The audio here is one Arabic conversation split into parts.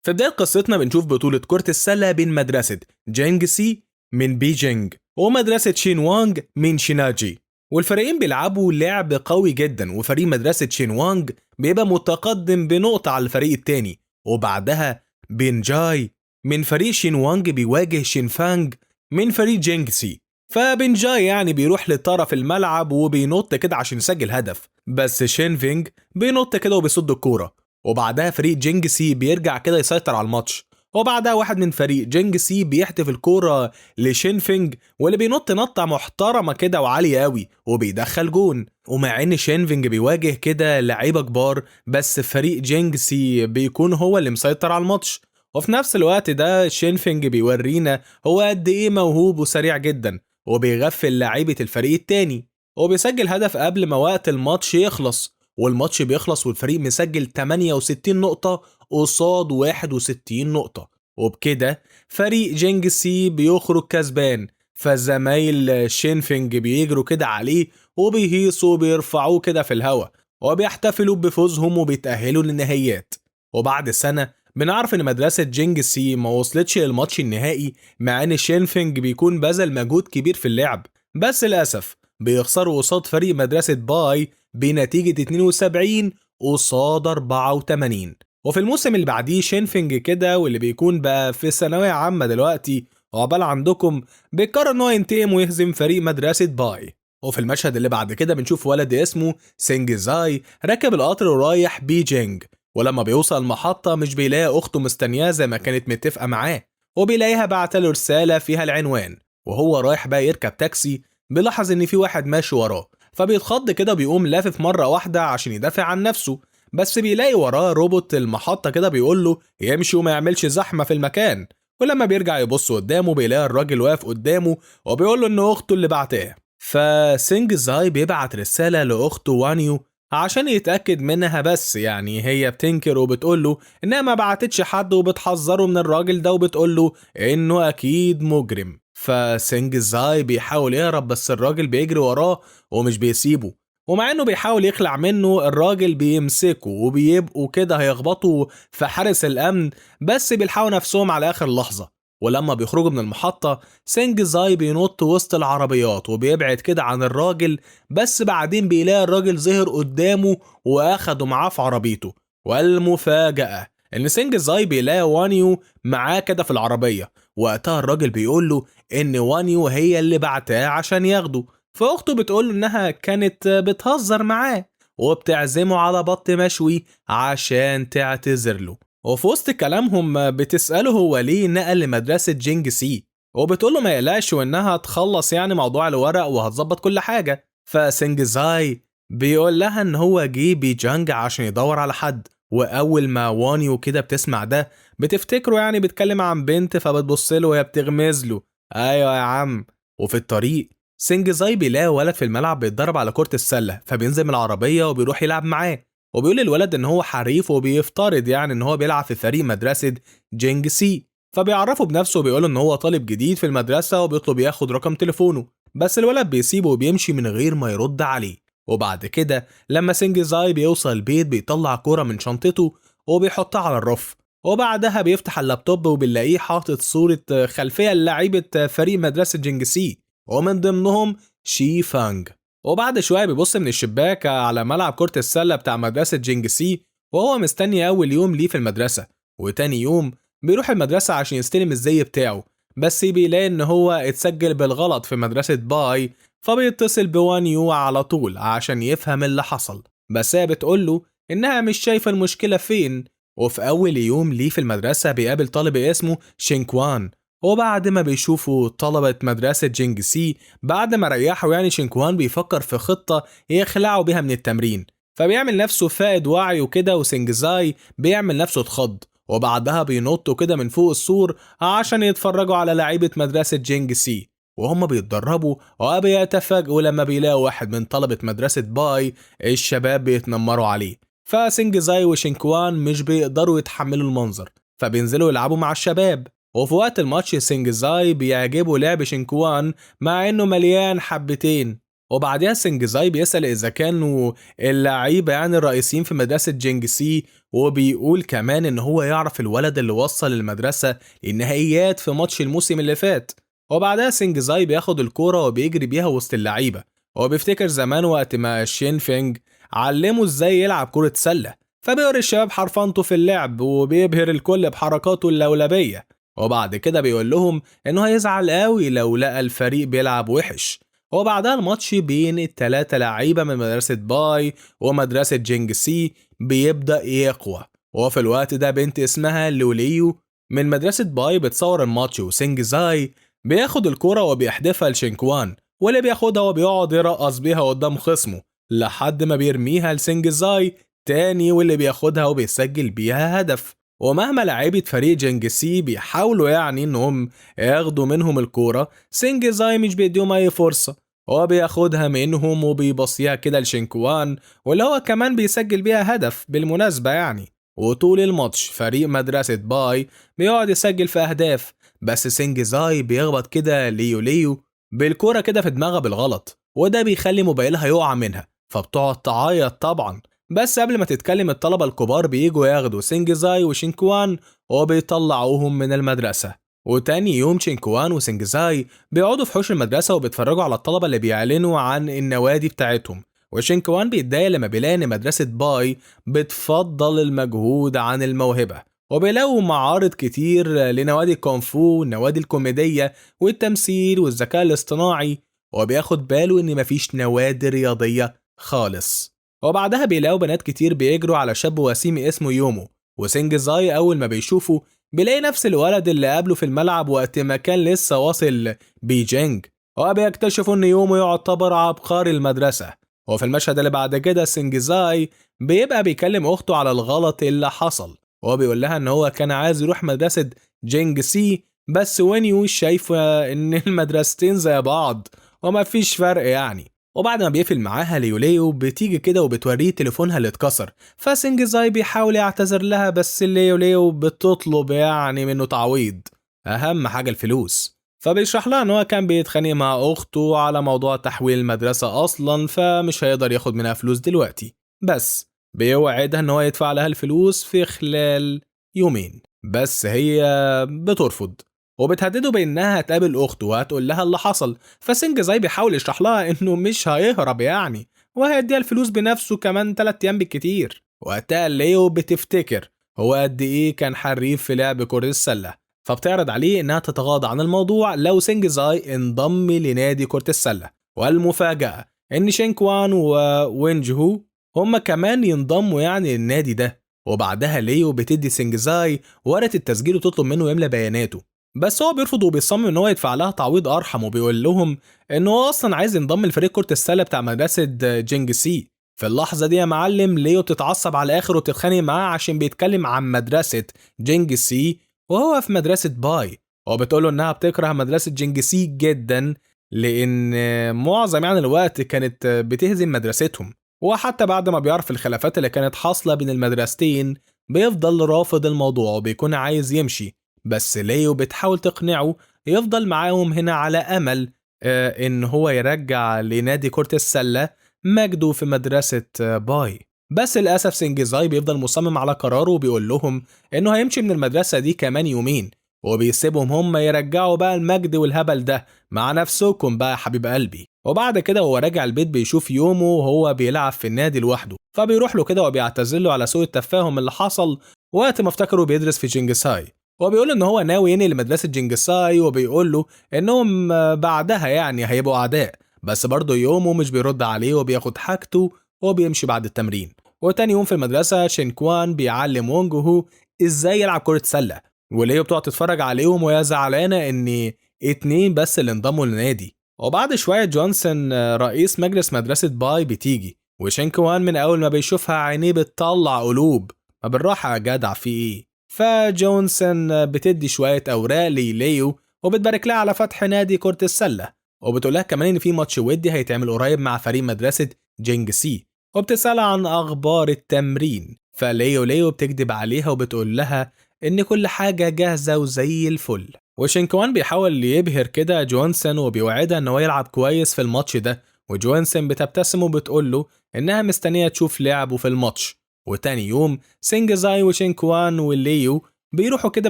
في بداية قصتنا بنشوف بطولة كرة السلة بين مدرسة جينجسي من بيجينج ومدرسة شينوانج من شيناجي، والفريقين بيلعبوا لعب قوي جدا، وفريق مدرسة شينوانج بيبقى متقدم بنقطة على الفريق التاني. وبعدها بنجاي من فريق شينوانج بيواجه شينفانج من فريق جينجسي. فبنجاي يعني بيروح لطرف الملعب وبينط كده عشان يسجل هدف، بس شينفينج بينط كده وبيصد الكورة. وبعدها فريق جينجسي بيرجع كده يسيطر على الماتش، وبعدها واحد من فريق جينجسي بيحتف الكورة لشينفينج، واللي بينط نطة محترمة كده وعالية قوي وبيدخل جون. ومع ان شينفينج بيواجه كده لعيبة كبار، بس فريق جينجسي بيكون هو اللي مسيطر على الماتش. وفي نفس الوقت ده شينفينج بيورينا هو قد ايه موهوب وسريع جدا، وبيغفل لعيبة الفريق التاني، وبيسجل هدف قبل ما وقت الماتش يخلص. والماتش بيخلص والفريق مسجل 68 نقطة قصاد 61 نقطة، وبكده فريق جينجسي بيخرج كسبان. فزمايل شينفينج بيجروا كده عليه وبيهيصوا وبيرفعوه كده في الهوا، وبيحتفلوا بفوزهم وبيتأهلوا للنهائيات. وبعد سنة بنعرف ان مدرسة جينجسي ما وصلتش للماتش النهائي، مع ان شينفينج بيكون بذل مجهود كبير في اللعب، بس للأسف بيخسروا قصاد فريق مدرسة باي بنتيجة 72 قصاد 84. وفي الموسم اللي بعديه شينفينج كده، واللي بيكون بقى في ثانوية عامة دلوقتي وعقبال عندكم، بيقرر انه ينتقم ويهزم فريق مدرسة باي. وفي المشهد اللي بعد كده بنشوف ولد اسمه سينجزاي راكب القطر ورايح بيجينج، ولما بيوصل المحطة مش بيلاقي أخته مستنياه زي ما كانت متفقة معاه، وبيلاقيها بعتله رسالة فيها العنوان. وهو رايح بقى يركب تاكسي بيلاحظ ان في واحد ماشي وراه، فبيتخض كده وبيقوم لافف مرة واحدة عشان يدافع عن نفسه، بس بيلاقي وراه روبوت المحطة كده بيقول له يمشي وما يعملش زحمة في المكان. ولما بيرجع يبص قدامه بيلاقي الراجل واقف قدامه وبيقول له ان اخته اللي بعتاه. فسينج زاي بيبعت رسالة لاخته وانيو عشان يتأكد منها، بس يعني هي بتنكر وبتقول له انها ما بعتتش حد، وبتحذره من الراجل ده وبتقول له انه اكيد مجرم. فسينج زاي بيحاول يهرب، بس الراجل بيجري وراه ومش بيسيبه، ومع انه بيحاول يخلع منه الراجل بيمسكه وبيبقوا كده هيخبطوا في حارس الامن، بس بيلحقوا نفسهم على اخر لحظة. ولما بيخرجوا من المحطة سينج زاي بينط وسط العربيات وبيبعد كده عن الراجل، بس بعدين بيلاقي الراجل ظهر قدامه واخده معاه في عربيته. والمفاجأة ان سينج زاي بيلاقي وانيو معاه كده في العربية. وقتها الراجل بيقول له ان وانيو هي اللي بعتاه عشان ياخده، فاخته بتقول له انها كانت بتهزر معاه، وبتعزمه على بط مشوي عشان تعتذر له. وفي وسط كلامهم بتسأله هو ليه نقل لمدرسة جينج سي، وبتقول له ما يقلقش وانها تخلص يعني موضوع الورق وهتظبط كل حاجة. فسينج زاي بيقول لها ان هو جه بيجانج عشان يدور على حد، واول ما وانيو كده بتسمع ده بتفتكره يعني بيتكلم عن بنت، فبتبص له وهي بتغمز له ايوه يا عم. وفي الطريق سينج زاي بيلاقي ولد في الملعب بيتدرب على كرة السلة، فبينزل من العربية وبيروح يلعب معاه، وبيقول للولد ان هو حريف وبيفترض يعني ان هو بيلعب في فريق مدرسة جينج سي. فبيعرفه بنفسه وبيقول ان هو طالب جديد في المدرسة وبيطلب ياخد رقم تليفونه، بس الولد بيسيبه وبيمشي من غير ما يرد عليه. وبعد كده لما سينج زاي بيوصل البيت بيطلع كورة من شنطته وبيحطها على الرف، وبعدها بيفتح اللابتوب وبنلاقيه حاطط صورة خلفية لعيبة فريق مدرسة جينج سي، ومن ضمنهم شي فانج. وبعد شوية بيبص من الشباك على ملعب كرة السلة بتاع مدرسة جينج سي، وهو مستني أول يوم ليه في المدرسة. وتاني يوم بيروح المدرسة عشان يستلم الزي بتاعه، بس بيلاقي إن هو اتسجل بالغلط في مدرسة باي، فبيتصل بوانيو على طول عشان يفهم اللي حصل، بس هي بتقوله إنها مش شايفة المشكلة فين. وفي أول يوم ليه في المدرسة بيقابل طالب اسمه شينكوان، وبعد ما بيشوفوا طلبة مدرسة جينج سي بعد ما ريحوا يعني شينكوان بيفكر في خطة يخلعوا بيها من التمرين، فبيعمل نفسه فائد وعي وكده، وسينجزاي بيعمل نفسه اتخض، وبعدها بينطوا كده من فوق السور عشان يتفرجوا على لعيبة مدرسة جينج سي وهم بيتدربوا، وبيتفاجئوا لما بيلاقوا واحد من طلبة مدرسة باي الشباب بيتنمروا عليه. فسينجزاي وشينكوان مش بيقدروا يتحملوا المنظر، فبينزلوا يلعبوا مع الشباب. وفي وقت الماتش سينجزاي بيعجبه لعب شينكوان مع انه مليان حبتين، وبعدها سينجزاي بيسأل إذا كانوا اللعيبة يعني الرئيسيين في مدرسة جينجسي، وبيقول كمان إن هو يعرف الولد اللي وصل المدرسة للنهائيات في ماتش الموسم اللي فات. وبعدها سينجزاي بياخد الكورة وبيجري بيها وسط اللعيبة. هو بيفتكر زمان وقت ما شين فينج علمه إزاي يلعب كرة سلة، فبيوري الشباب حرفنته في اللعب وبيبهر الكل بحركاته اللولبية. وبعد كده بيقول لهم إنه هيزعل قوي لو لقى الفريق بيلعب وحش. وبعدها الماتش بين التلاتة لعيبة من مدرسة باي ومدرسة جينجسي بيبدأ يقوى. وفي الوقت ده بنت اسمها لوليو من مدرسة باي بتصور الماتش، وسينجزاي بياخد الكرة وبيحدفها لشينكوان، واللي بياخدها وبيقعد يرقص بيها قدام خصمه لحد ما بيرميها لسينجزاي تاني، واللي بياخدها وبيسجل بيها هدف. ومهما لعيبة فريق جنجسي بيحاولوا يعني انهم ياخدوا منهم الكورة، سينجزاي مش بيديهم اي فرصة. هو بياخدها منهم وبيبصيها كده لشينكوان، واللي هو كمان بيسجل بيها هدف بالمناسبة يعني. وطول الماتش فريق مدرسة باي بيقعد يسجل في أهداف، بس سينجزاي بيخبط كده ليو بالكورة كده في دماغها بالغلط، وده بيخلي موبايلها يقع منها، فبتقعد تعيط طبعا. بس قبل ما تتكلم الطلبة الكبار بييجوا ياخدوا سينجزاي وشينكوان وبيطلعوهم من المدرسة. وتاني يوم شينكوان وسينجزاي بيقعدوا في حوش المدرسة وبيتفرجوا على الطلبة اللي بيعلنوا عن النوادي بتاعتهم. وشينكوان بيتضايق لما بيلاقي ان مدرسة باي بتفضل المجهود عن الموهبة، وبيلاقوا معارض كتير لنوادي الكونفو والنوادي الكوميدية والتمثيل والذكاء الاصطناعي، وبياخد باله ان مفيش نوادي رياضية خالص. وبعدها بيلاقوا بنات كتير بيجروا على شاب وسيم اسمه يومو، وسينجزاي أول ما بيشوفه بيلاقي نفس الولد اللي قابله في الملعب وقت ما كان لسه واصل بيجينج. وبيكتشفوا إن يومو يعتبر عبقري المدرسة. وفي المشهد اللي بعد كده سينجزاي بيبقى بيكلم أخته على الغلط اللي حصل، وهو بيقول لها إن هو كان عايز يروح مدرسة جينج سي، بس وينيو شايفة إن المدرستين زي بعض وما فيش فرق يعني. وبعد ما بيقفل معاها ليو بتيجي كده وبتوريه تليفونها اللي اتكسر، فسينجزاي بيحاول يعتذر لها، بس ليو بتطلب يعني منه تعويض، اهم حاجة الفلوس. فبيشرح لها ان هو كان بيتخانق مع اخته على موضوع تحويل المدرسة اصلا، فمش هيقدر ياخد منها فلوس دلوقتي، بس بيوعدها ان هو يدفع لها الفلوس في خلال يومين. بس هي بترفض وبتهدده بانها هتقابل اخته وهتقول لها اللي حصل. فسينجزاي بيحاول يشرح لها انه مش هيهرب يعني، وهيديها الفلوس بنفسه كمان 3 ايام بالكتير. وقتها ليو بتفتكر هو قد ايه كان حريف في لعب كرة السلة، فبتعرض عليه انها تتغاضى عن الموضوع لو سينجزاي انضم لنادي كرة السلة. والمفاجأة ان شينكوان ووينجهو هما كمان ينضموا يعني للنادي ده. وبعدها ليو بتدي سينجزاي ورقة التسجيل وتطلب منه يملى بياناته، بس هو بيرفض وبيصمم ان هو يدفع لها تعويض ارحم، وبيقول لهم ان هو اصلا عايز ينضم لفريق كرة السلة بتاع مدرسة جينجسي. في اللحظة دي يا معلم ليو تتعصب على الاخر وتتخانق معاه عشان بيتكلم عن مدرسة جينجسي وهو في مدرسة باي. هو بتقوله انها بتكره مدرسة جينجسي جدا لان معظم يعني الوقت كانت بتهزم مدرستهم. وحتى بعد ما بيعرف الخلافات اللي كانت حاصلة بين المدرستين بيفضل رافض الموضوع وبيكون عايز يمشي، بس ليو بتحاول تقنعه يفضل معاهم هنا على أمل إن هو يرجع لنادي كرة السلة مجده في مدرسة باي. بس للأسف سينجزاي بيفضل مصمم على قراره وبيقول لهم إنه هيمشي من المدرسة دي كمان يومين، وبيسيبهم هم يرجعوا بقى المجد والهبل ده مع نفسكم بقى يا حبيب قلبي. وبعد كده هو راجع البيت بيشوف يومه وهو بيلعب في النادي لوحده، فبيروح له كده وبيعتذر له على سوء التفاهم اللي حصل وقت ما افتكره بيدرس في جينجساي. وبيقول ان هو ناوي ينقل لمدرسة جينجساي، وبيقول له انهم بعدها يعني هيبقوا اعداء، بس برضه يومه مش بيرد عليه وبياخد حاجته وبيمشي بعد التمرين. وتاني يوم في المدرسة شينكوان بيعلم وونجهو ازاي يلعب كرة سلة، وليو بتقعد تتفرج عليهم وهي زعلانة ان 2 بس اللي انضموا للنادي. وبعد شوية جونسون رئيس مجلس مدرسة باي بتيجي، وشينكوان من اول ما بيشوفها عينيه بتطلع قلوب. ما بالراحة يا جدع في ايه؟ فجونسون بتدي شوية أوراق ليو وبتبارك لها على فتح نادي كرة السلة، وبتقول لها كمان إن في ماتش ودي هيتعمل قريب مع فريق مدرسة جينجسي، وبتسألها عن أخبار التمرين. فليو بتكذب عليها وبتقول لها إن كل حاجة جاهزة وزي الفل. وشينكوان بيحاول يبهر كده جونسون وبيوعدها إن هو يلعب كويس في الماتش ده، وجوانسن بتبتسم وبتقول له إنها مستنية تشوف لعبه في الماتش. وتاني يوم سينجزاي وشينكوان والليو بيروحوا كده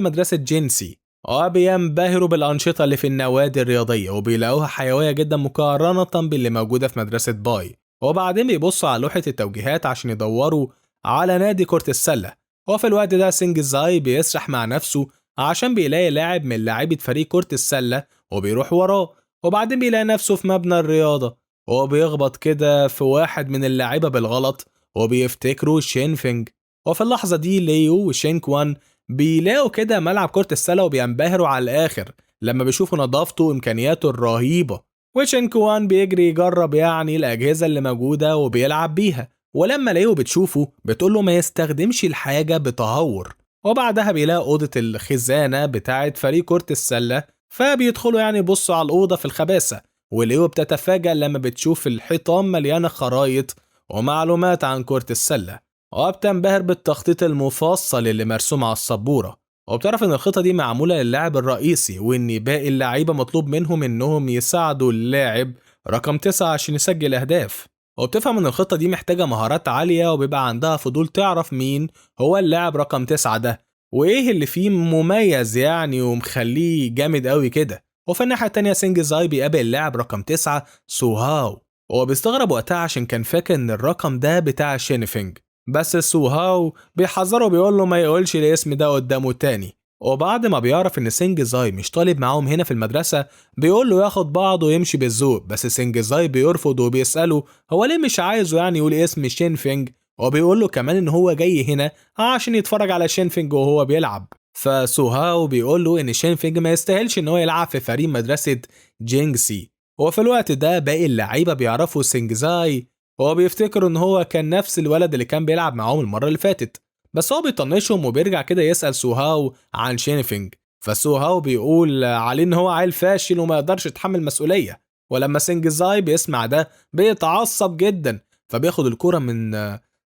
مدرسة جينسي وبينبهروا بالأنشطة اللي في النوادي الرياضية وبيلاقوها حيوية جدا مقارنة باللي موجودة في مدرسة باي. وبعدين بيبصوا على لوحة التوجيهات عشان يدوروا على نادي كرة السلة. وفي الوقت ده سينجزاي بيسرح مع نفسه عشان بيلاقي لاعب من لاعيبة فريق كرة السلة وبيروح وراه. وبعدين بيلاقي نفسه في مبنى الرياضة وبيخبط كده في واحد من اللاعيبة بالغلط وبيفتكروا شينفينج. وفي اللحظة دي ليو وشينكوان بيلاقوا كده ملعب كرة السلة وبينبهروا على الآخر لما بيشوفوا نظافته وإمكانياته الرهيبة. وشينكوان بيجري يجرب يعني الأجهزة اللي موجودة وبيلعب بيها، ولما ليو بتشوفه بتقوله ما يستخدمش الحاجة بتهور. وبعدها بيلاقي أوضة الخزانة بتاعة فريق كرة السلة، فبيدخلوا يعني يبصوا على الأوضة في الخباثة. وليو بتتفاجأ لما بتشوف الحيطان مليانة خرايط ومعلومات عن كرة السلة، وبتنبهر بالتخطيط المفصل اللي مرسوم على السبورة. وبتعرف ان الخطة دي معمولة للاعب الرئيسي وان باقي اللعيبة مطلوب منهم انهم يساعدوا اللاعب رقم 9 عشان يسجل اهداف. وبتفهم ان الخطة دي محتاجة مهارات عالية وبيبقى عندها فضول تعرف مين هو اللاعب رقم 9 ده وايه اللي فيه مميز يعني ومخليه جامد قوي كده. وفي الناحية التانية سينجزاي بيقابل اللاعب رقم 9 سوهاو، وهو بيستغرب وقتها عشان كان فاكر ان الرقم ده بتاع شينفينج، بس سوهاو بيحذره وبيقول له ما يقولش الاسم ده قدامه تاني. وبعد ما بيعرف ان سينجزاي مش طالب معاهم هنا في المدرسة بيقول له ياخد بعضه ويمشي بالذوق، بس سينجزاي بيرفض وبيسأله هو ليه مش عايزه يعني يقول اسم شينفينج، وبيقول له كمان ان هو جاي هنا عشان يتفرج على شينفينج وهو بيلعب. فسوهاو بيقول له ان شينفينج ما يستاهلش ان هو يلعب في فريق مدرسة جينغسي. وفي الوقت ده باقي اللعيبة بيعرفوا سينجزاي هو بيفتكر ان هو كان نفس الولد اللي كان بيلعب معاهم المرة اللي فاتت، بس هو بيطنشهم وبيرجع كده يسأل سوهاو عن شينفينج. فسوهاو بيقول عليه ان هو عيل فاشل وما يقدرش يتحمل مسؤولية. ولما سينجزاي بيسمع ده بيتعصب جدا، فبياخد الكرة من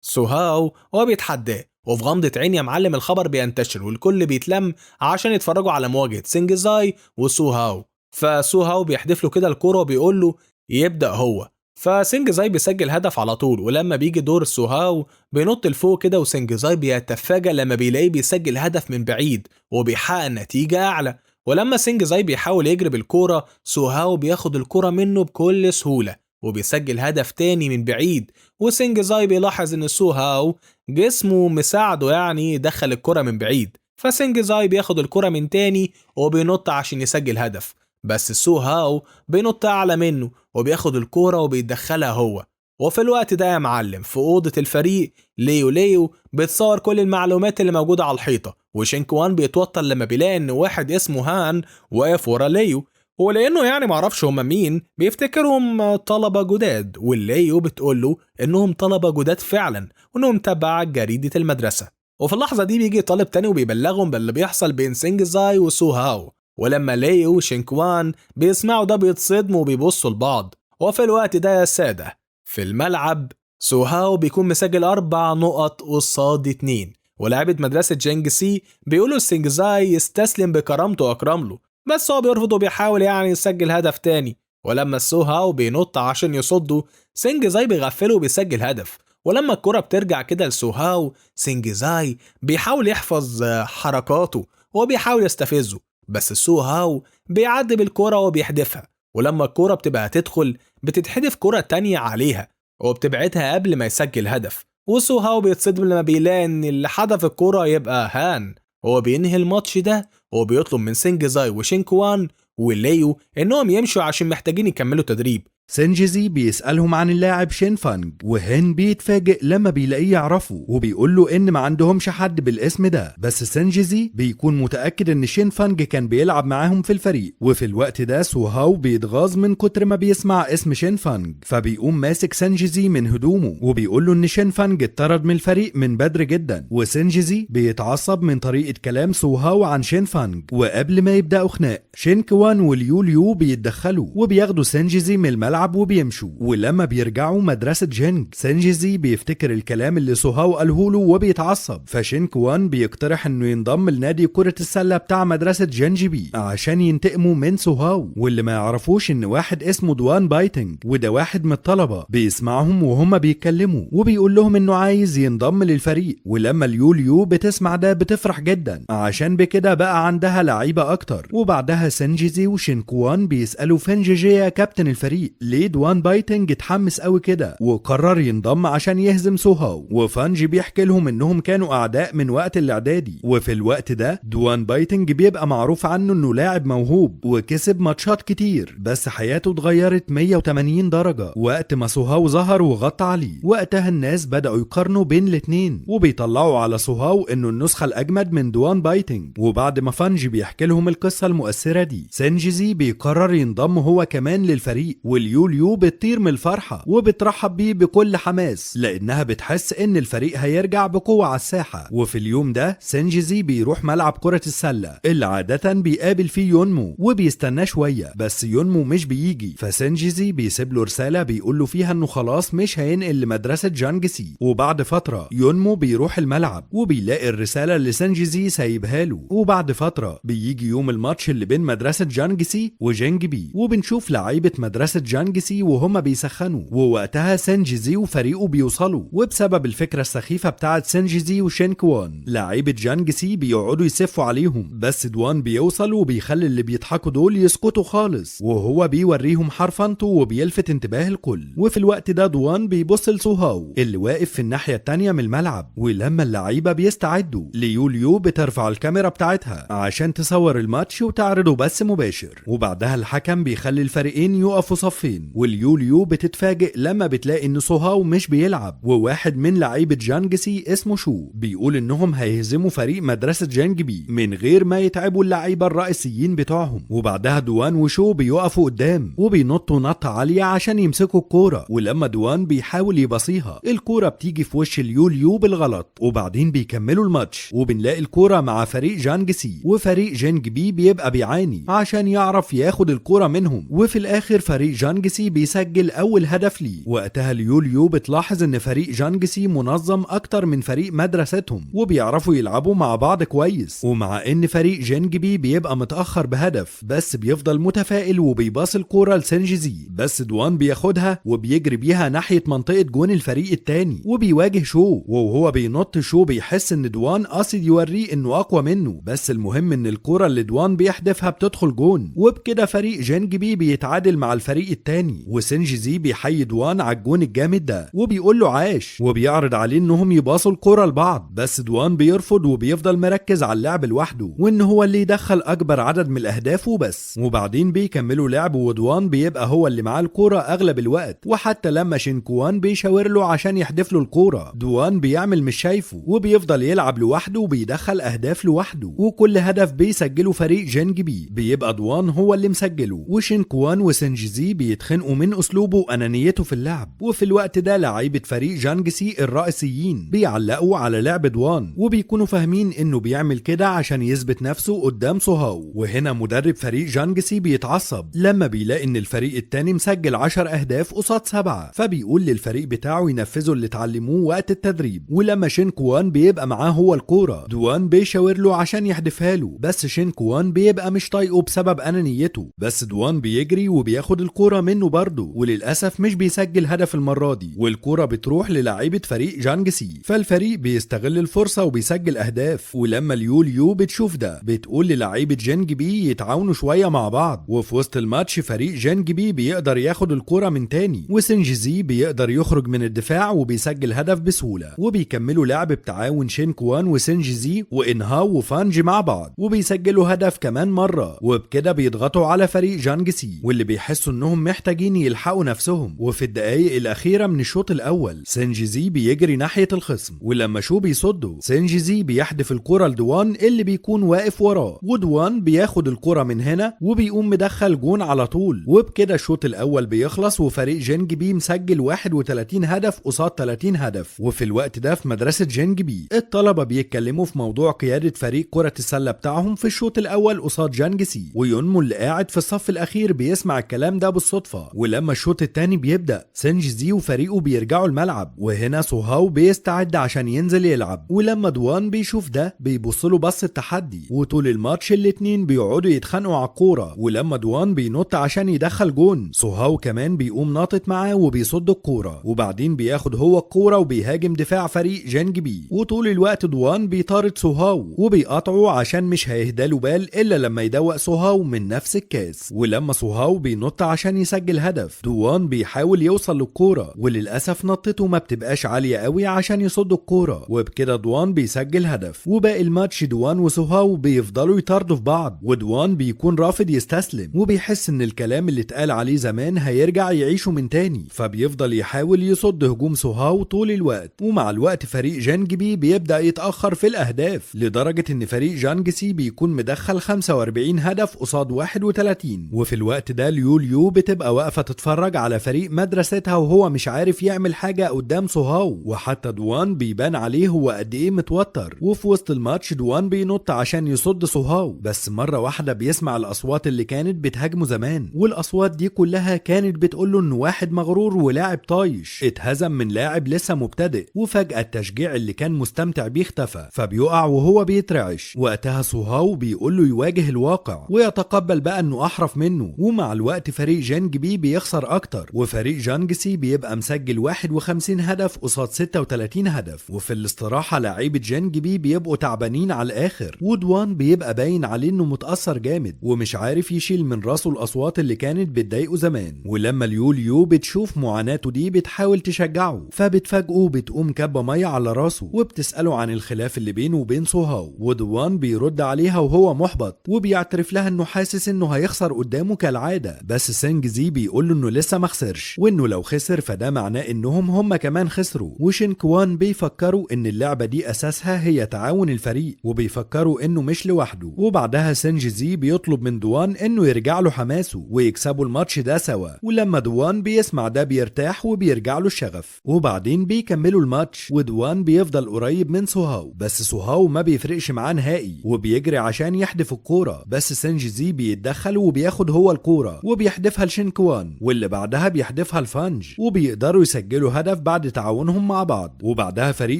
سوهاو وبيتحداه. وفي غمضة عين يا معلم الخبر بينتشر والكل بيتلم عشان يتفرجوا على مواجهة سينجزاي وسوهاو. فسوهاو بيحدف له كده الكرة وبيقول له يبدأ هو. فسينجزاي بيسجل هدف على طول، ولما بيجي دور سوهاو بينط لفوق كده وسينجزاي بيتفاجأ لما بيلاقيه بيسجل هدف من بعيد وبيحقق نتيجة أعلى. ولما سينجزاي بيحاول يجري بالكورة سوهاو بياخد الكورة منه بكل سهولة وبيسجل هدف تاني من بعيد. وسينجزاي بيلاحظ ان سوهاو جسمه مساعده يعني يدخل الكرة من بعيد، فسينجزاي بياخد الكرة من تاني وبينط عشان يسجل هدف، بس سوهاو بينط أعلى منه وبياخد الكرة وبيدخلها هو. وفي الوقت ده يا معلم في أوضة الفريق ليو بتصور كل المعلومات اللي موجودة على الحيطة، وشينكوان بيتوتر لما بيلاقي ان واحد اسمه هان واقف ورا ليو، ولانه يعني معرفش هما مين بيفتكرهم طلبة جداد، والليو بتقوله انهم طلبة جداد فعلا وانهم تبع جريدة المدرسة. وفي اللحظة دي بيجي طالب تاني وبيبلغهم باللي بيحصل بين سينجزاي وسوهاو، ولما ليو وشينكوان بيسمعوا ده بيتصدموا وبيبصوا لبعض. وفي الوقت ده يا سادة في الملعب سوهاو بيكون مسجل 4 نقط قصاد 2، ولاعيبة مدرسة جينغسي بيقولوا سينجزاي يستسلم بكرامته وأكرم له، بس هو بيرفض وبيحاول يعني يسجل هدف تاني. ولما سوهاو بينط عشان يصده سينجزاي بيغفله وبيسجل هدف. ولما الكرة بترجع كده لسوهاو سينجزاي بيحاول يحفظ حركاته وبيحاول يستفزه، بس سوهاو بيعدي بالكرة وبيحدفها. ولما الكرة بتبقى هتدخل بتتحدف كرة تانية عليها وبتبعدها قبل ما يسجل هدف. وسوهاو بيتصدم لما بيلاقي ان اللي حدف الكرة يبقى هان. هو بينهي الماتش ده وبيطلب من سينجزاي وشينكوان وليو انهم يمشوا عشان محتاجين يكملوا تدريب. سينجزي بيسألهم عن اللاعب شينفانج، وهن بيتفاجئ لما بيلاقيه يعرفه وبيقول له ان ما عندهمش حد بالاسم ده، بس سينجزي بيكون متأكد ان شينفانج كان بيلعب معاهم في الفريق. وفي الوقت ده سوهاو بيتغاظ من كتر ما بيسمع اسم شينفانج، فبيقوم ماسك سينجزي من هدومه وبيقول له ان شينفانج اتطرد من الفريق من بدري جدا. وسينجزي بيتعصب من طريقة كلام سوهاو عن شينفانج، وقبل ما يبدأوا خناق شينكوان واليو بيتدخلوا وبياخدوا سينجزي من الملعب الملعب وبيمشوا. ولما بيرجعوا مدرسة جينج، سينجزي بيفتكر الكلام اللي سوهاو قاله له وبيتعصب، فشين كوان بيقترح انه ينضم لنادي كرة السلة بتاع مدرسة جينجبي عشان ينتقموا من سوهاو. واللي ما يعرفوش ان واحد اسمه دوان بايتنج، وده واحد من الطلبة، بيسمعهم وهم بيتكلموا وبيقول لهم انه عايز ينضم للفريق. ولما اليو بتسمع ده بتفرح جدا عشان بكده بقى عندها لعيبة اكتر. وبعدها سينجزي وشين كوان بيسألوا فنجي يا كابتن الفريق ليه دوان بايتنج اتحمس قوي كده وقرر ينضم عشان يهزم سوهاو. وفانجي بيحكي لهم انهم كانوا اعداء من وقت الاعدادي، وفي الوقت ده دوان بايتنج بيبقى معروف عنه انه لاعب موهوب وكسب ماتشات كتير، بس حياته اتغيرت 180 درجة وقت ما سوهاو ظهر وغطى عليه. وقتها الناس بدأوا يقارنوا بين الاتنين وبيطلعوا على سوهاو انه النسخة الاجمد من دوان بايتنج. وبعد ما فانجي بيحكي لهم القصة المؤثرة دي، سينجزي بيقرر ينضم هو كمان للفريق، واليو بتطير من الفرحة وبترحب بيه بكل حماس لانها بتحس ان الفريق هيرجع بقوة على الساحة. وفي اليوم ده سينجزي بيروح ملعب كرة السلة اللي عادة بيقابل فيه يونمو وبيستناه شوية، بس يونمو مش بيجي، فسينجزي بيسيب له رسالة بيقول له فيها انه خلاص مش هينقل لمدرسة جانجسي. وبعد فترة يونمو بيروح الملعب وبيلاقي الرسالة اللي سينجزي سايبها له. وبعد فترة بيجي يوم الماتش اللي بين مدرسة جانجسي وجينجبي، وبنشوف لعيبة مدرسة جانجسي وهما بيسخنوا. ووقتها سينجزي وفريقه بيوصلوا، وبسبب الفكرة السخيفة بتاعت سينجزي وشين كوان لعيبة جانجسي بيقعدوا يسفوا عليهم، بس دوان بيوصل وبيخلي اللي بيضحكوا دول يسكتوا خالص وهو بيوريهم حرفنته وبيلفت انتباه الكل. وفي الوقت ده دوان بيبص لسوهاو اللي واقف في الناحية التانية من الملعب. ولما اللعيبة بيستعدوا ليو بترفع الكاميرا بتاعتها عشان تصور الماتش وتعرضه بس مباشر. وبعدها الحكم بيخلي الفريقين يقفوا صفين، واليو بتتفاجئ لما بتلاقي ان سوهاو مش بيلعب، وواحد من لعيبة جانجسي اسمه شو بيقول انهم هيهزموا فريق مدرسة جانجبي من غير ما يتعبوا اللعيبة الرئيسيين بتوعهم. وبعدها دوان وشو بيقفوا قدام وبينطوا نطة عالية عشان يمسكوا الكورة، ولما دوان بيحاول يبصيها الكورة بتيجي في وش اليو بالغلط. وبعدين بيكملوا الماتش وبنلاقي الكورة مع فريق جانجسي، وفريق جانجبي بيبقى بيعاني عشان يعرف ياخد الكورة منهم. وفي الاخر فريق جانجسي بيسجل اول هدف ليه. وقتها اليو بتلاحظ ان فريق جانجسي منظم اكتر من فريق مدرستهم وبيعرفوا يلعبوا مع بعض كويس. ومع ان فريق جانجبي بيبقى متأخر بهدف، بس بيفضل متفائل وبيباص الكورة لسينجزي، بس دوان بياخدها وبيجري بيها ناحية منطقة جون الفريق التاني وبيواجه شو. وهو بينط شو بيحس ان دوان قاصد يوريه انه اقوى منه، بس المهم ان الكورة اللي دوان بيحدفها بتدخل جون. وبكده فريق جانجبي بيتعادل مع الفريق التاني، وسينجزي بيحيي دوان على الجون الجامد ده وبيقول له عاش، وبيعرض عليه انهم يباصوا الكورة لبعض، بس دوان بيرفض وبيفضل مركز على اللعب لوحده وان هو اللي يدخل اكبر عدد من الاهداف وبس. وبعدين بيكملوا لعب ودوان بيبقى هو اللي معاه الكورة اغلب الوقت، وحتى لما شينكوان بيشاور له عشان يحدف له الكورة دوان بيعمل مش شايفه وبيفضل يلعب لوحده وبيدخل اهداف لوحده، وكل هدف بيسجله فريق جانجبي بيبقى دوان هو اللي مسجله. وشينكوان وسينجزي بيتخنقوا من اسلوبه وانانيته في اللعب. وفي الوقت ده لعيبة فريق جانجسي الرئيسيين بيعلقوا على لعب دوان وبيكونوا فاهمين انه بيعمل كده عشان يثبت نفسه قدام سوهاو. وهنا مدرب فريق جانجسي بيتعصب لما بيلاقي ان الفريق التاني مسجل 10 اهداف قصاد 7، فبيقول للفريق بتاعه ينفذوا اللي اتعلموه وقت التدريب. ولما شينكوان بيبقى معاه هو الكورة دوان بيشاور له عشان يحدفها له، بس شينكوان بيبقى مش طايقه بسبب انانيته، بس دوان بيجري وبياخد الكورة منه برضه، وللاسف مش بيسجل هدف المرة دي، والكورة بتروح للاعيبة فريق جانجسي، فالفريق بيستغل الفرصة وبيسجل اهداف. ولما اليو بتشوف ده بتقول للاعيبة جانجبي يتعاونوا شوية مع بعض، وفي وسط الماتش فريق جانجبي بيقدر ياخد الكورة من تاني، وسينجزي بيقدر يخرج من الدفاع وبيسجل هدف بسهولة. وبيكملوا لعب بتعاون شينكوان وسينجزي وانهاو وفانجي مع بعض وبيسجلوا هدف كمان مرة، وبكده بيضغطوا على فريق جانجسي واللي بيحسوا انهم محتاجين يلحقوا نفسهم. وفي الدقايق الاخيرة من الشوط الاول سينجزي بيجري ناحية الخصم، ولما شو بيصده سينجزي بيحدف الكرة لدوان اللي بيكون واقف وراه، ودوان بياخد الكرة من هنا وبيقوم مدخل جون على طول. وبكده الشوط الاول بيخلص وفريق جانجبي مسجل 31 هدف قصاد 30 هدف. وفي الوقت ده في مدرسة جانجبي الطلبة بيتكلموا في موضوع قيادة فريق كرة السلة بتاعهم في الشوط الاول قصاد جانجسي، ويونمو اللي قاعد في الصف الاخير بيسمع الكلام ده بالصدفة بالصدفة. ولما الشوط التاني بيبدأ سينجزي وفريقه بيرجعوا الملعب، وهنا سوهاو بيستعد عشان ينزل يلعب. ولما دوان بيشوف ده بيبصله بص التحدي، وطول الماتش الاتنين بيقعدوا يتخانقوا على الكورة. ولما دوان بينط عشان يدخل جون، سوهاو كمان بيقوم ناطط معاه وبيصد الكورة، وبعدين بياخد هو الكورة وبيهاجم دفاع فريق جانج بي. وطول الوقت دوان بيطارد سوهاو وبيقاطعه عشان مش هيهداله بال الا لما يدوق سوهاو من نفس الكاس. ولما سوهاو بينط عشان يسجل هدف، دوان بيحاول يوصل للكورة، وللأسف نطته ما بتبقاش عالية قوي عشان يصد الكورة، وبكده دوان بيسجل هدف. وباقي الماتش دوان وسوهاو بيفضلوا يطاردوا في بعض، ودوان بيكون رافض يستسلم، وبيحس ان الكلام اللي اتقال عليه زمان هيرجع يعيشه من تاني، فبيفضل يحاول يصد هجوم سوهاو طول الوقت. ومع الوقت فريق جانج بي بيبدأ يتأخر في الأهداف، لدرجة ان فريق جانج سي بيكون مدخل 45 هدف قصاد 31. وفي الوقت ده ليو بتبقى واقفة تتفرج على فريق مدرستها وهو مش عارف يعمل حاجة قدام سوهاو، وحتى دوان بيبان عليه هو قد ايه متوتر. وفي وسط الماتش دوان بينط عشان يصد سوهاو، بس مرة واحدة بيسمع الأصوات اللي كانت بتهاجمه زمان، والأصوات دي كلها كانت بتقوله انه واحد مغرور ولاعب طايش اتهزم من لاعب لسه مبتدئ. وفجأة التشجيع اللي كان مستمتع بيه اختفى، فبيقع وهو بيترعش. وقتها سوهاو بيقوله يواجه الواقع ويتقبل بقى انه احرف منه. ومع الوقت فريق جانج بي بيخسر اكتر، وفريق جانج سي بيبقى مسجل 51 هدف قصاد 36 هدف. وفي الاستراحة لاعيبة جانج بي بيبقوا تعبانين على الاخر، ودوان بيبقى باين عليه انه متأثر جامد ومش عارف يشيل من راسه الاصوات اللي كانت بتضايقه زمان. ولما ليو بتشوف معاناته دي بتحاول تشجعه، فبتفاجئه بتقوم كبة مية على راسه وبتسأله عن الخلاف اللي بينه وبين سوهاو. ودوان بيرد عليها وهو محبط، وبيعترف لها انه حاسس انه هيخسر قدامه كالعادة، بس سينجزي بيقول له انه لسه ما خسرش، وانه لو خسر فده معناه انهم هم كمان خسروا. وشينكوان بيفكروا ان اللعبة دي اساسها هي تعاون الفريق، وبيفكروا انه مش لوحده. وبعدها سينجزي بيطلب من دوان انه يرجع له حماسه ويكسبوا الماتش ده سوا. ولما دوان بيسمع ده بيرتاح وبيرجع له الشغف. وبعدين بيكملوا الماتش، ودوان بيفضل قريب من سوهاو، بس سوهاو ما بيفرقش معاه نهائي وبيجري عشان يحدف الكورة، بس سينجزي بيتدخل وبياخد هو الكورة وبيحدفها لشينكوان، واللي بعدها بيحدفها لفانج، وبيقدروا يسجلوا هدف بعد تعاونهم مع بعض. وبعدها فريق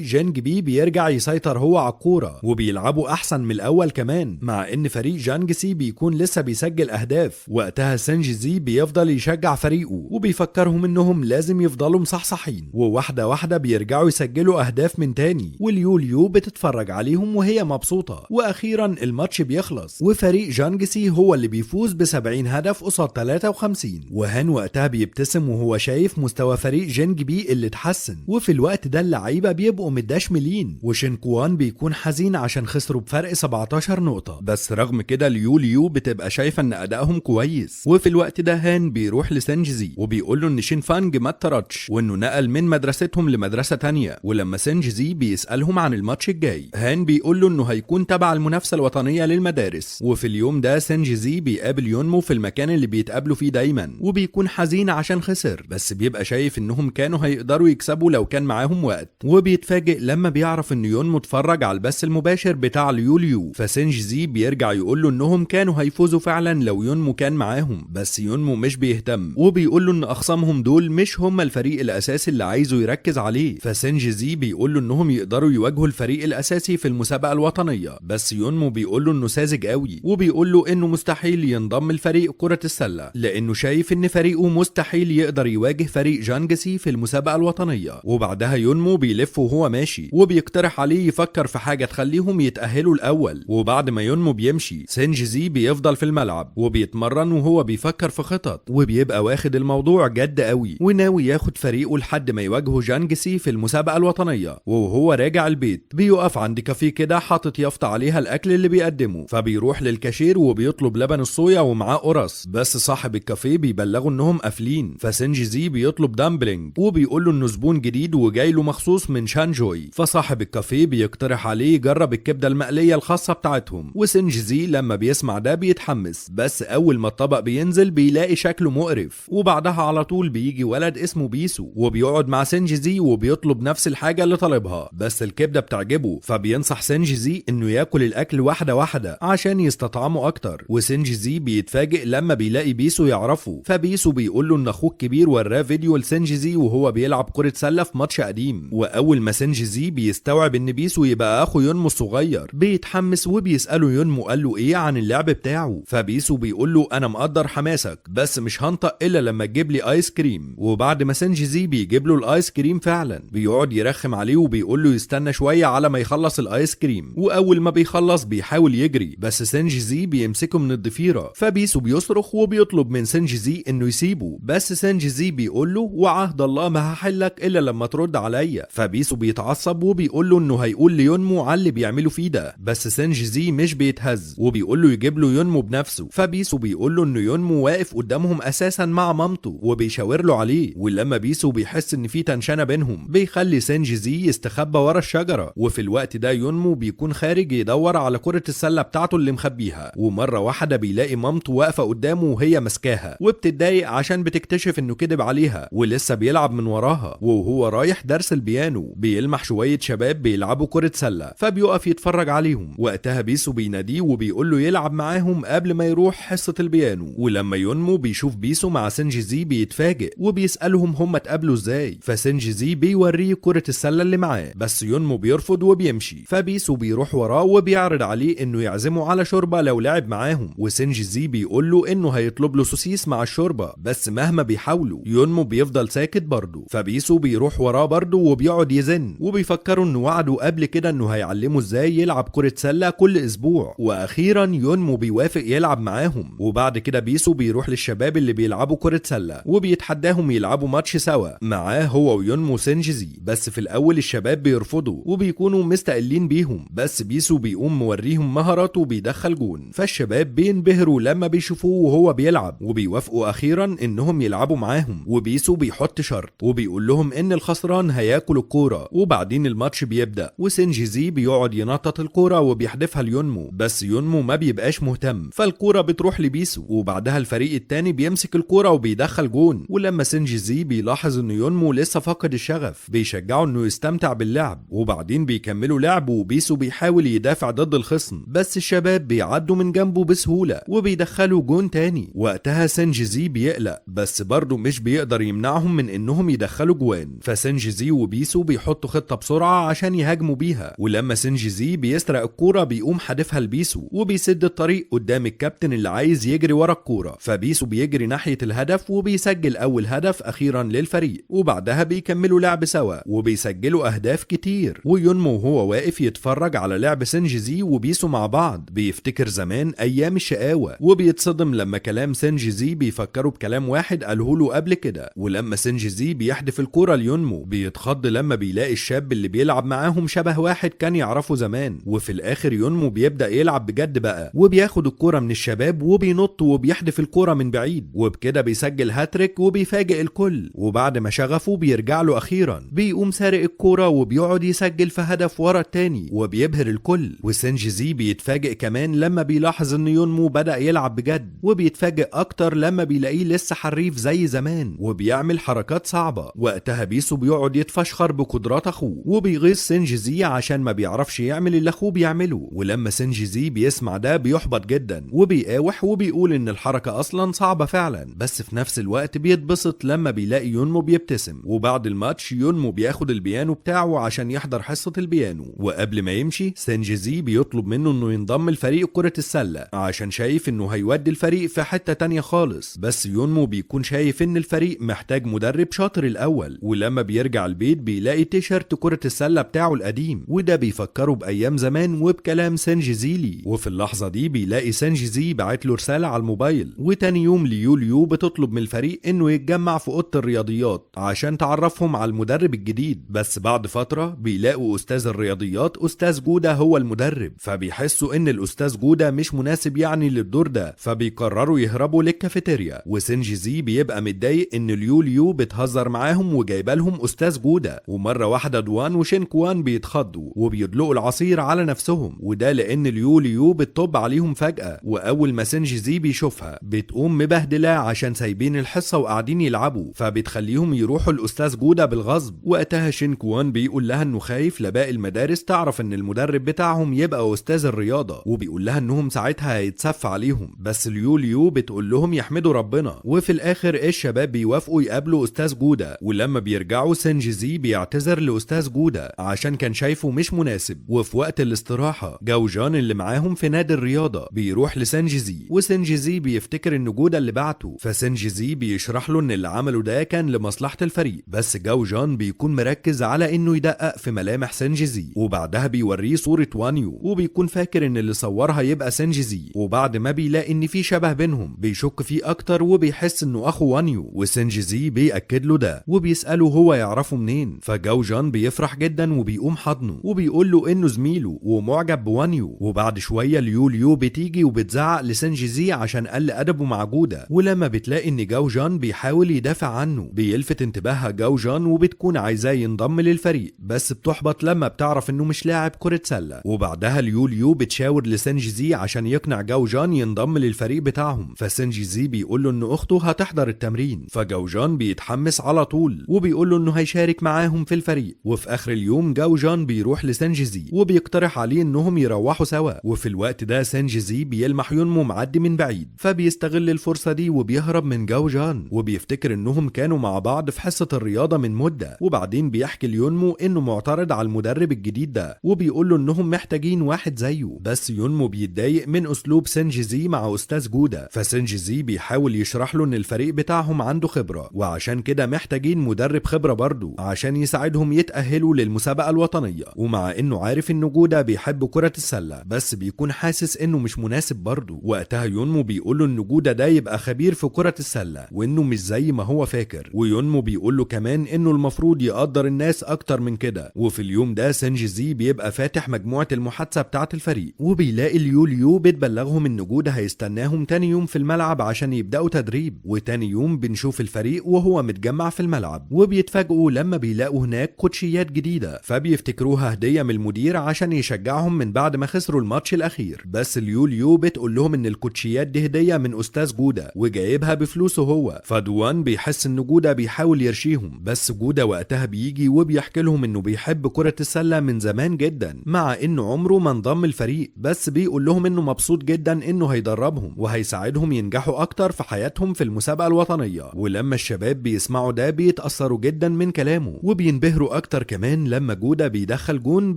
جانج بي بيرجع يسيطر هو على الكورة، وبيلعبوا احسن من الاول كمان، مع ان فريق جانج سي بيكون لسه بيسجل اهداف. وقتها سينجزي بيفضل يشجع فريقه وبيفكرهم انهم لازم يفضلوا مصحصحين، وواحدة واحدة بيرجعوا يسجلوا اهداف من تاني. وليو بتتفرج عليهم وهي مبسوطة. واخيرا الماتش بيخلص وفريق جانج سي هو اللي بيفوز ب70 هدف قصاد 53. وهان وقتها بيبتسم وهو شايف مستوى فريق جانج بي اللي اتحسن. وفي الوقت ده اللعيبة بيبقوا متدشملين، وشينكوان بيكون حزين عشان خسروا بفرق 17 نقطة، بس رغم كده ليو بتبقى شايفة ان ادائهم كويس. وفي الوقت ده هان بيروح لسينجزي وبيقول له ان شينفانج ما اتطردش وانه نقل من مدرستهم لمدرسة تانية. ولما سينجزي بيسألهم عن الماتش الجاي، هان بيقول له انه هيكون تبع المنافسة الوطنية للمدارس. وفي اليوم ده سينجزي بيقابل يونمو في المكان اللي بيتقابلوا فيه دايما، وبيكون حزين عشان خسر، بس بيبقى شايف انهم كانوا هيقدروا يكسبوا لو كان معاهم وقت. وبيتفاجئ لما بيعرف ان يونمو اتفرج على البث المباشر بتاع ليو، فسينجزي بيرجع يقول له انهم كانوا هيفوزوا فعلا لو يونمو كان معاهم، بس يونمو مش بيهتم، وبيقول له ان اخصامهم دول مش هم الفريق الاساسي اللي عايزه يركز عليه. فسينجزي بيقول له انهم يقدروا يواجهوا الفريق الاساسي في المسابقة الوطنية، بس يونمو بيقول له انه ساذج قوي، وبيقول له انه مستحيل ينضم لفريق كرة السلة لانه شايف ان فريقه مستحيل يقدر يواجه فريق جانجسي في المسابقة الوطنية. وبعدها يونمو بيلف وهو ماشي وبيقترح عليه يفكر في حاجة تخليهم يتأهلوا الاول. وبعد ما يونمو بيمشي سينجزي بيفضل في الملعب وبيتمرن وهو بيفكر في خطط، وبيبقى واخد الموضوع جد قوي وناوي ياخد فريقه لحد ما يواجهوا جانجسي في المسابقة الوطنية. وهو راجع البيت بيقف عند كافيه كده حاطط يافطة عليها الاكل اللي بيقدمه، فبيروح للكاشير وبيطلب لبن الصويا ومعاه قرص، بس صاحب الكافيه بيبلغوا انهم قافلين. فسينجزي بيطلب دامبلينج وبيقول له انه زبون جديد وجاي له مخصوص من شانجوي، فصاحب الكافيه بيقترح عليه يجرب الكبدة المقلية الخاصة بتاعتهم. وسينجزي لما بيسمع ده بيتحمس، بس اول ما الطبق بينزل بيلاقي شكله مقرف. وبعدها على طول بيجي ولد اسمه بيسو وبيقعد مع سينجزي وبيطلب نفس الحاجة اللي طالبها، بس الكبدة بتعجبه، فبينصح سينجزي انه ياكل الاكل واحدة واحدة عشان يستطعمه اكتر. وسينجزي بيتفاجئ لما بيلاقي بيسو يعرفه بيسو. فبيسو بيقول له ان اخوه الكبير وراه فيديو لسنجزي وهو بيلعب كرة سلة في ماتش قديم، واول ما سنجزي بيستوعب ان بيسو يبقى اخو يونمو الصغير بيتحمس وبيسأله يونمو قال له ايه عن اللعب بتاعه. فبيسو بيقول له انا مقدر حماسك بس مش هنطق الا لما تجيب لي ايس كريم. وبعد ما سنجزي بيجيب له الايس كريم فعلا بيقعد يرخم عليه وبيقول له يستنى شوية على ما يخلص الايس كريم، واول ما بيخلص بيحاول يجري بس سنجزي بيمسكه من الضفيرة. فبيسو بيصرخ وبيطلب من سنجزي انه يسيبه، بس سنجزي بيقول له وعهد الله ما هحلك الا لما ترد عليا. فبيسو بيتعصب وبيقول له انه هيقول ليونمو على اللي بيعمله فيه ده، بس سنجزي مش بيتهز وبيقول له يجيب له يونمو بنفسه. فبيسو بيقول له انه يونمو واقف قدامهم اساسا مع مامته وبيشاور له عليه، ولما بيسو بيحس ان في تنشنه بينهم بيخلي سنجزي يستخبى ورا الشجره. وفي الوقت ده يونمو بيكون خارج يدور على كرة السله بتاعته اللي مخبيها، ومره واحده بيلاقي مامته واقفه قدامه وهي ماسكاها وبتتضايق عشان بتكتشف انه كدب عليها ولسه بيلعب من وراها. وهو رايح درس البيانو بيلمح شويه شباب بيلعبوا كرة سله فبيقف يتفرج عليهم. وقتها بيسو بيناديه وبيقول له يلعب معاهم قبل ما يروح حصه البيانو. ولما يونمو بيشوف بيسو مع سنجزي بيتفاجئ وبيسالهم هم اتقابلوا ازاي. فسنجزي بيوريه كرة السله اللي معاه بس يونمو بيرفض وبيمشي. فبيسو بيروح وراه وبيعرض عليه انه يعزمه على شوربه لو لعب معاهم، وسنجزي بيقول له انه هيطلب له سوسيس مع الشوربه بس مهما بيحاولوا يونمو بيفضل ساكت برضه. فبيسو بيروح وراه برضه وبيقعد يزن وبيفكروا انه وعده قبل كده انه هيعلمه ازاي يلعب كرة سله كل اسبوع. واخيرا يونمو بيوافق يلعب معاهم، وبعد كده بيسو بيروح للشباب اللي بيلعبوا كرة سله وبيتحداهم يلعبوا ماتش سوا معاه هو ويونمو سنجزي. بس في الاول الشباب بيرفضوا وبيكونوا مستقلين بيهم، بس بيسو بيقوم موريهم مهاراته وبيدخل جون. فالشباب بينبهروا لما بيشوفوه وهو بيلعب وبيوافقوا اخيرا انهم يلعبوا معاهم. وبيسو بيحط شرط وبيقول لهم ان الخسران هياكل الكوره. وبعدين الماتش بيبدا وسنجزي بيقعد ينطط الكوره وبيحدفها ليونمو، بس يونمو ما بيبقاش مهتم فالكوره بتروح لبيسو، وبعدها الفريق التاني بيمسك الكوره وبيدخل جون. ولما سنجزي بيلاحظ ان يونمو لسه فاقد الشغف بيشجعه انه يستمتع باللعب، وبعدين بيكملوا لعب وبيسو بيحاول يدافع ضد الخصم بس الشباب بيعدوا من جنبه بسهوله وبيدخلوا جون تاني. وقتها سنجزي بيقلق بس برضه مش بيقدر يمنعهم من انهم يدخلوا جوان. فسنجزي وبيسو بيحطوا خطه بسرعه عشان يهاجموا بيها، ولما سنجزي بيسرق الكوره بيقوم حادفها لبيسو وبيسد الطريق قدام الكابتن اللي عايز يجري ورا الكوره. فبيسو بيجري ناحيه الهدف وبيسجل اول هدف اخيرا للفريق، وبعدها بيكملوا لعب سوا وبيسجلوا اهداف كتير. ويونمو وهو واقف يتفرج على لعب سنجزي وبيسو مع بعض بيفتكر زمان ايام الشقاوه وبيتصدم لما كلام سنجزي بيفكروا بكلام واحد قاله له قبل كده. ولما سنجزي بيحدف الكوره ليونمو بيتخض لما بيلاقي الشاب اللي بيلعب معاهم شبه واحد كان يعرفه زمان. وفي الاخر يونمو بيبدا يلعب بجد بقى وبياخد الكوره من الشباب وبينط وبيحدف الكوره من بعيد، وبكده بيسجل هاتريك وبيفاجئ الكل. وبعد ما شغفه بيرجع له اخيرا بيقوم سارق الكوره وبيقعد يسجل في هدف ورا التاني وبيبهر الكل. وسنجزي بيتفاجئ كمان لما بيلاحظ ان يونمو بدأ يلعب بجد، وبيتفاجئ اكتر لما بيلاقيه لسه حريف زي زمان وبيعمل حركات صعبة. وقتها بيسو بيقعد يتفشخر بقدرات اخوه وبيغيظ سنجزي عشان ما بيعرفش يعمل اللي اخوه بيعمله. ولما سنجزي بيسمع ده بيحبط جدا وبيقاوح وبيقول ان الحركة اصلا صعبة فعلا، بس في نفس الوقت بيتبسط لما بيلاقي يونمو بيبتسم. وبعد الماتش يونمو بياخد البيانو بتاعه عشان يحضر حصة البيانو، وقبل ما يمشي سنجزي بيطلب منه انه ينضم لفريق كرة السلة عشان شايف انه هيودي الفريق في حتة تانية خالص. بس يونمو بيكون شايف ان الفريق محتاج مدرب شاطر الاول. ولما بيرجع البيت بيلاقي تيشيرت كرة السلة بتاعه القديم، وده بيفكره بايام زمان وبكلام سنجزي لي. وفي اللحظة دي بيلاقي سنجزي بعت له رسالة على الموبايل. وتاني يوم ليو بتطلب من الفريق انه يتجمع في اوضة الرياضيات عشان تعرفهم على المدرب الجديد. بس بعد فترة بيلاقوا استاذ الرياضيات استاذ جودة هو المدرب، فبيحسوا ان الاستاذ جودة مش مناسب يعني للدور ده، فبيقرروا يهربوا للكافيتيريا. وسنجزي بيبقى متضايق ان ليو بتهزر معاهم وجايبه لهم استاذ جودة. ومرة واحدة دوان وشينكوان بيتخضوا وبيدلقوا العصير على نفسهم، وده لان ليو بتطب عليهم فجأة. واول ما سنجزي بيشوفها بتقوم مبهدلة عشان سايبين الحصة وقاعدين يلعبوا، فبتخليهم يروحوا الاستاذ جودة بالغصب. وقتها شينكوان بيقول لها انه خايف لباقي المدارس تعرف ان المدرب بتاعهم يبقى استاذ الرياضة، وبيقول لها انهم ساعتها هيتسف عليهم. بس ليو بتقول لهم يحمدوا يحمدوا ربنا. وفي الاخر الشباب بيوافقوا يقابلوا استاذ جودا، ولما بيرجعوا سنجزي بيعتذر لاستاذ جودا عشان كان شايفه مش مناسب. وفي وقت الاستراحة جوجان اللي معاهم في نادي الرياضة بيروح لسنجزي، وسنجزي بيفتكر ان جودا اللي بعته، فسنجزي بيشرح له ان اللي عمله ده كان لمصلحة الفريق، بس جوجان بيكون مركز على انه يدقق في ملامح سنجزي. وبعدها بيوريه صورة وانيو وبيكون فاكر ان اللي صورها يبقى سنجزي، وبعد ما بيلاقي ان في شبه بينهم بيشك فيه اكتر وبيحس انه اخو وانيو، وسنجزي بيأكد له ده وبيسأله هو يعرفه منين. فجوجان بيفرح جدا وبيقوم حضنه وبيقول له انه زميله ومعجب بوانيو. وبعد شوية ليو بتيجي وبتزعق لسنجزي عشان قل ادبه مع جودا، ولما بتلاقي ان جوجان بيحاول يدافع عنه بيلفت انتباهها جوجان وبتكون عايزاه ينضم للفريق، بس بتحبط لما بتعرف انه مش لاعب كرة سلة. وبعدها ليو بتشاور لسنجزي عشان يقنع جوجان ينضم للفريق بتاعهم، فسنجزي بيقول له ان اخته هتحضر التمرين، فجوجان بيتحمس على طول وبيقول له انه هيشارك معاهم في الفريق. وفي اخر اليوم جوجان بيروح لسنجزي وبيقترح عليه انهم يروحوا سوا، وفي الوقت ده سنجزي بيلمح يونمو معدي من بعيد، فبيستغل الفرصة دي وبيهرب من جوجان، وبيفتكر انهم كانوا مع بعض في حصة الرياضة من مدة. وبعدين بيحكي ليونمو انه معترض على المدرب الجديد ده وبيقول له انهم محتاجين واحد زيه، بس يونمو بيتضايق من اسلوب سنجزي مع استاذ جودا، فسنجزي بيحاول يشرح له ان الفريق بتاعهم عنده خبرة وعشان كده محتاجين مدرب خبرة برضه عشان يساعدهم يتأهلوا للمسابقة الوطنية. ومع انه عارف ان جودا بيحب كرة السلة بس بيكون حاسس انه مش مناسب برضه. وقتها يونمو بيقول له ان جودا ده يبقى خبير في كرة السلة وانه مش زي ما هو فاكر، ويونمو بيقول له كمان انه المفروض يقدر الناس اكتر من كده. وفي اليوم ده سنجزي بيبقى فاتح مجموعة المحادثة بتاعة الفريق وبيلاقي ليو بتبلغهم ان جودا هيستناهم تاني يوم في الملعب عشان يبدأوا تدريب. وتاني يوم بنشوف الفريق وهو متجمع في الملعب وبيتفاجئوا لما بيلاقوا هناك كوتشيات جديدة، فبيفتكروها هدية من المدير عشان يشجعهم من بعد ما خسروا الماتش الاخير. بس ليو بتقول لهم ان الكوتشيات دي هدية من استاذ جودا وجايبها بفلوسه هو، فدوان بيحس ان جودا بيحاول يرشيهم، بس جودا وقتها بيجي وبيحكي لهم انه بيحب كرة السلة من زمان جدا مع انه عمره ما انضم الفريق، بس بيقول لهم انه مبسوط جدا انه هيدربهم وهيساعدهم ينجحوا اكتر في حياتهم في المسابقة الوطنية. ولما الشباب بيسمعوا ده بيتأثروا جدا من كلامه وبينبهروا اكتر كمان لما جودا بيدخل جون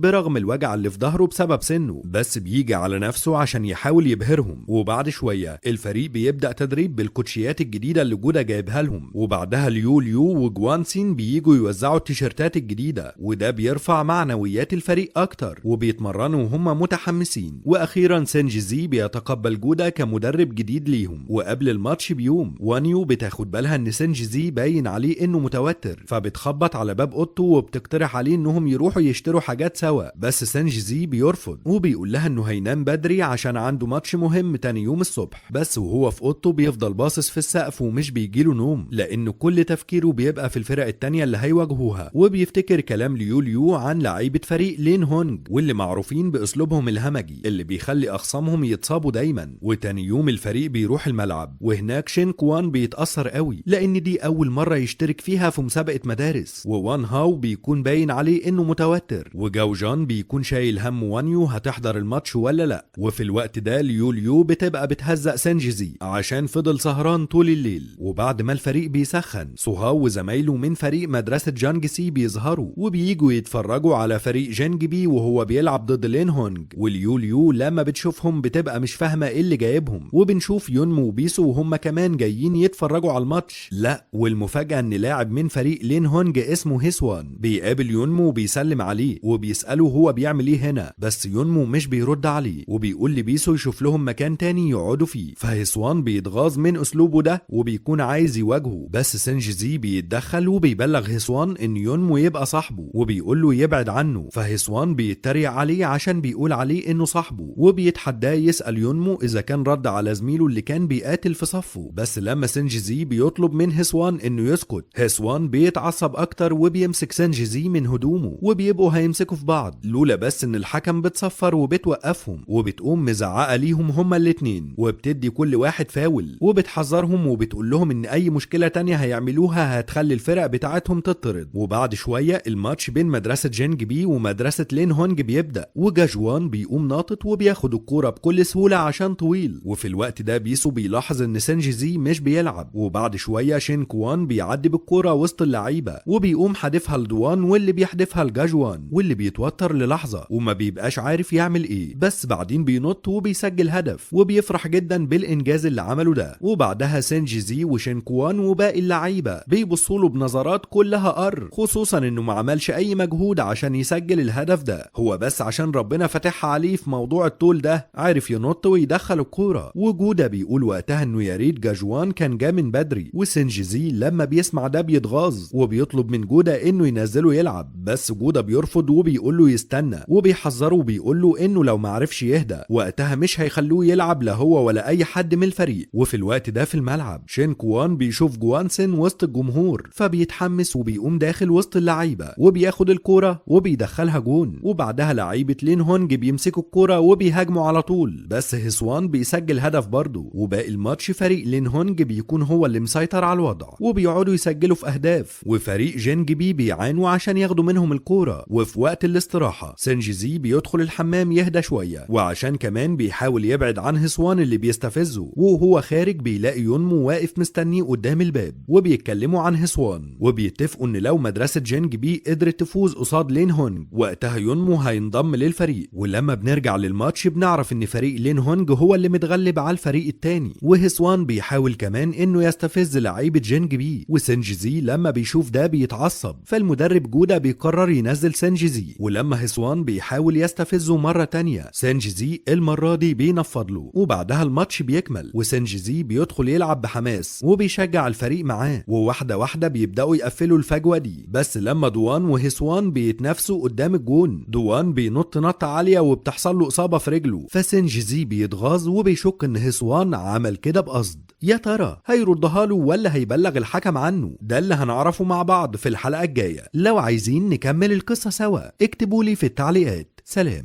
برغم الوجع اللي في ظهره بسبب سنه، بس بيجي على نفسه عشان يحاول يبهرهم. وبعد شوية الفريق بيبدأ تدريب بالكوتشيات الجديدة اللي جودا جايبها لهم، وبعدها ليو وجوانسين بييجوا يوزعوا التيشيرتات الجديدة وده بيرفع معنويات الفريق اكتر وبيتمرنوا وهم متحمسين. واخيرا سنجزي بيتقبل جودا كمدرب جديد ليهم، وقبل الماتش بيوم وانيو بتاخد بالها ان سنجزي باين عليه انه متوتر، فبتخبط على باب اوضته وبتقترح عليه انهم يروحوا يشتروا حاجات سوا، بس سنجزي بيرفض وبيقول لها انه هينام بدري عشان عنده ماتش مهم تاني يوم الصبح. بس وهو في اوضته بيفضل باصص في السقف ومش بيجيله نوم لانه كل تفكيره بيبقى في الفرق التانية اللي هيواجهوها، وبيفتكر كلام ليو عن لعيبة فريق لين هونج واللي معروفين باسلوبهم الهمجي اللي بيخلي اخصامهم يتصابوا دايما. وتاني يوم الفريق بيروح الملعب وهناك شين كوان بيتأثر قوي لان دي اول مرة يشترك فيها في مسابقة مدارس، ووان هاو بيكون باين عليه انه متوتر، وجوجان بيكون شايل هم وانيو هتحضر الماتش ولا لا. وفي الوقت ده ليو بتبقى بتهزق سنجزي عشان فضل سهران طول الليل. وبعد ما الفريق بيسخن سوهاو وزمايله من فريق مدرسة جانجسي بيظهروا وبييجوا يتفرجوا على فريق جانجبي وهو بيلعب ضد لين هونج، وليو لما بتشوفهم بتبقى مش فاهمة ايه اللي جايبهم، وبنشوف يونمو وبيسو وهم كمان جايين يتفرجوا على الماتش. لا والمفاجأة ان لاعب من فريق لين هونج اسمه هيسوان بيقابل يونمو وبيسلم عليه وبيسأله هو بيعمل ايه هنا، بس يونمو مش بيرد عليه وبيقول لبيسو يشوف لهم مكان تاني يقعدوا فيه. فهيسوان بيتغاظ من اسلوبه ده وبيكون عايز يواجهه، بس سنجزي بيتدخل وبيبلغ هيسوان ان يونمو يبقى صاحبه وبيقول له يبعد عنه، فهيسوان بيتريق عليه عشان بيقول عليه انه صاحبه وبيتحداه يسأل يونمو اذا كان رد على زميله اللي كان بيقاتل في صفه. بس لما سنجزي بيطلب من هيسوان انه يسكت هيسوان بيتعصب اكتر وبيمسك سنجزي من هدومه وبيبقوا هيمسكوا في بعض، لولا بس ان الحكم بتصفر وبتوقفهم وبتقوم مزعقه ليهم هما الاتنين وبتدي كل واحد فاول وبتحذرهم وبتقول لهم ان اي مشكله تانية هيعملوها هتخلي الفرق بتاعتهم تطرد. وبعد شويه الماتش بين مدرسه جينجبي ومدرسه لين هونج بيبدا وجاجوان بيقوم ناطط وبياخد الكوره بكل سهوله عشان طويل، وفي الوقت ده بيسو بيلاحظ ان سينجزي مش بيلعب، وبعد شوية شين كوان بيعدي بالكرة وسط اللعيبة وبيقوم حادفها لدوان واللي بيحدفها لجاجوان، واللي بيتوتر للحظة وما بيبقاش عارف يعمل ايه، بس بعدين بينط وبيسجل هدف وبيفرح جدا بالانجاز اللي عمله ده. وبعدها سينجزي وشين كوان وباقي اللعيبة بيبصوا له بنظرات كلها خصوصا انه ما عملش اي مجهود عشان يسجل الهدف ده، هو بس عشان ربنا فتحها عليه في موضوع الطول ده عارف ينط ويدخل الكورة. وجودا بيقول وقتها انه يا ريت جاجوان كان جا من بدري، وسينجزي لما بيسمع ده بيتغاظ وبيطلب من جودا انه ينزله يلعب، بس جودا بيرفض وبيقول له يستنى وبيحذره وبيقول له انه لو ما عرفش يهدى وقتها مش هيخلوه يلعب لا هو ولا اي حد من الفريق. وفي الوقت ده في الملعب شين كوان بيشوف جوانسن وسط الجمهور فبيتحمس وبيقوم داخل وسط اللعيبه وبياخد الكوره وبيدخلها جون، وبعدها لعيبه لين هونج بيمسكوا الكوره وبيهاجموا على طول، بس هسوان بيسجل هدف برضه. وباقي الماتش فريق لين هونج بيكون هو اللي مسيطر على الوضع وبيقعدوا يسجلوا في اهداف، وفريق جينج بي بيعانوا عشان ياخدوا منهم الكوره. وفي وقت الاستراحه سينجزي بيدخل الحمام يهدى شويه وعشان كمان بيحاول يبعد عن هسوان اللي بيستفزه، وهو خارج بيلاقي يونمو واقف مستنيه قدام الباب وبيتكلموا عن هسوان وبيتفقوا ان لو مدرسه جينج بي قدرت تفوز قصاد لين هونج وقتها يونمو هينضم للفريق. ولما بنرجع للماتش بنعرف ان فريق لين هونج هو اللي متغلب على الفريق التاني، وهسوان بيحاول كمان انه يستفز لعيبه جينج بي، وسينجزي لما بيشوف ده بيتعصب فالمدرب جودا بيقرر ينزل سينجزي، ولما هسوان بيحاول يستفزه مره تانية سينجزي المره دي بينفض له. وبعدها الماتش بيكمل وسينجزي بيدخل يلعب بحماس وبيشجع الفريق معاه، وواحده واحده بيبداوا يقفلوا الفجوه دي، بس لما دوان وهسوان بيتنافسوا قدام الجون دوان بينط نطه عاليه وبتحصل له اصابه في رجله، فسينجزي بيتغاظ وبيشك ان هسوان عمل كده بقصد. يا ترى هيردها له ولا هيبلغ الحكم عنه؟ ده اللي هنعرفه مع بعض في الحلقه الجايه. لو عايزين نكمل القصه سوا اكتبوا لي في التعليقات. سلام.